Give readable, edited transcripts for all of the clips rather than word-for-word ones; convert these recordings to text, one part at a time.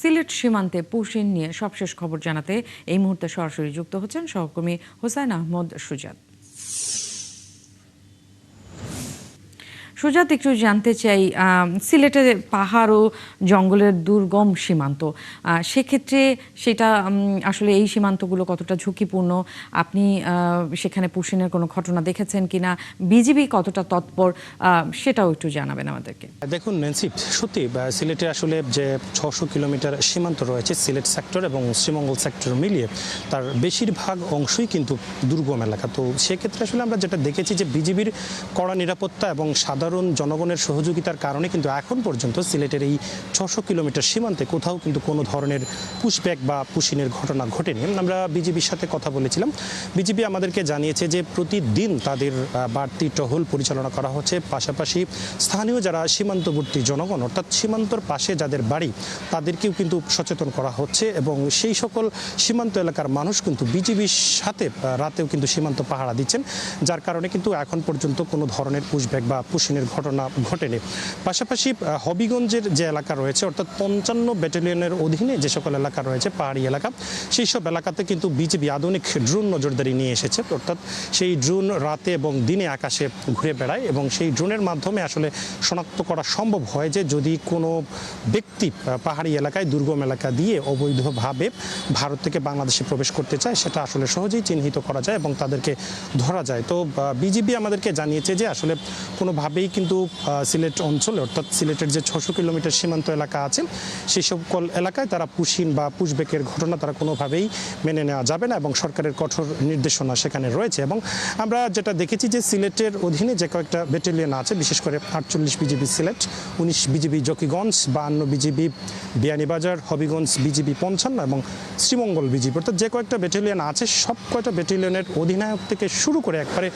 সিলেট সীমান্তে পুশিন নিয়ে সবশেষ খবর জানাতে এই মুহূর্তে সরাসরি যুক্ত হচ্ছেন সহকর্মী হোসাইন আহমদ সুজাত। সুজাত, একটু জানতে চাই, সিলেটের পাহাড় ও জঙ্গলের দুর্গম সীমান্ত, সেক্ষেত্রে সেটা আসলে এই সীমান্তগুলো কতটা ঝুঁকিপূর্ণ? আপনি সেখানে পুশিনের কোনো ঘটনা দেখেছেন কিনা? বিজিবি কতটা তৎপর সেটাও একটু জানাবেন আমাদেরকে। দেখুন ন্যান্সি, সত্যি সিলেটে আসলে যে 600 কিলোমিটার সীমান্ত রয়েছে সিলেট সেক্টর এবং শ্রীমঙ্গল সেক্টর মিলিয়ে, তার বেশিরভাগ অংশই কিন্তু দুর্গম এলাকা। তো সেক্ষেত্রে আসলে আমরা যেটা দেখেছি যে বিজিবির কড়া নিরাপত্তা এবং সাধারণ জনগণের সহযোগিতার কারণে কিন্তু এখন পর্যন্ত সিলেটের এই 600 কিলোমিটার সীমান্তে কোথাও কিন্তু কোনো ধরনের পুশব্যাক বা পুশিনের ঘটনা ঘটেনি। আমরা বিজিবির সাথে কথা বলেছিলাম। বিজিবি আমাদেরকে জানিয়েছে যে প্রতিদিন তাদের বাড়তি টহল পরিচালনা করা হচ্ছে, পাশাপাশি স্থানীয় যারা সীমান্তবর্তী জনগণ অর্থাৎ সীমান্তর পাশে যাদের বাড়ি তাদেরকেও কিন্তু সচেতন করা হচ্ছে এবং সেই সকল সীমান্ত এলাকার মানুষ কিন্তু বিজিবির সাথে রাতেও কিন্তু সীমান্ত পাহারা দিচ্ছেন, যার কারণে কিন্তু এখন পর্যন্ত কোনো ধরনের পুশব্যাক বা পুশিনের ঘটনা ঘটেনি। পাশাপাশি হবিগঞ্জের যে এলাকা রয়েছে অর্থাৎ 55 ব্যাটালিয়নের অধীনে যে সকল এলাকা রয়েছে পাহাড়ি এলাকা, সেই সব এলাকাতে কিন্তু বিজিবি আধুনিক ড্রোন নজরদারি নিয়ে এসেছে। অর্থাৎ সেই ড্রোন রাতে এবং দিনে আকাশে ঘুরে বেড়ায় এবং সেই ড্রোনের মাধ্যমে আসলে শনাক্ত করা সম্ভব হয় যে যদি কোনো ব্যক্তি পাহাড়ি এলাকায় দুর্গম এলাকা দিয়ে অবৈধভাবে ভারত থেকে বাংলাদেশে প্রবেশ করতে চায়, সেটা আসলে সহজেই চিহ্নিত করা যায় এবং তাদেরকে ধরা যায়। তো বিজিবি আমাদেরকে জানিয়েছে যে আসলে কোনোভাবেই কিন্তু সিলেট অঞ্চলে অর্থাৎ সিলেটের যে 600 কিলোমিটার সীমান্ত এলাকা আছে সেই সকল এলাকায় তারা পুশিন বা পুশব্যাকের ঘটনা তারা কোনোভাবেই মেনে নেওয়া যাবে না এবং সরকারের কঠোর নির্দেশনা সেখানে রয়েছে। এবং আমরা যেটা দেখেছি যে সিলেটের অধীনে যে কয়েকটা ব্যাটালিয়ন আছে, বিশেষ করে 48 BGB Sylhet, 19 BGB Zakiganj, 52 BGB Beanibazar, Habiganj BGB 55 এবং শ্রীমঙ্গল বিজিবি, অর্থাৎ যে কয়েকটা ব্যাটালিয়ন আছে সব কয়টা ব্যাটালিয়নের অধিনায়ক থেকে শুরু করে একবারে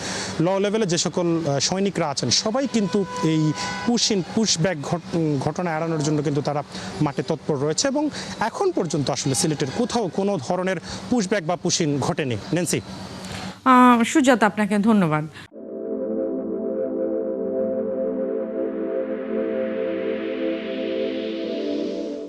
ল লেভেলে যে সকল সৈনিকরা আছেন সবাই কিন্তু এই পুশব্যাক ঘটনা এড়ানোর জন্য কিন্তু তারা মাঠে তৎপর রয়েছে এবং এখন পর্যন্ত আসলে সিলেটের কোথাও কোনো ধরনের পুশব্যাক বা পুশিন ঘটেনি। ন্যান্সি। সুজাত, আপনাকে ধন্যবাদ।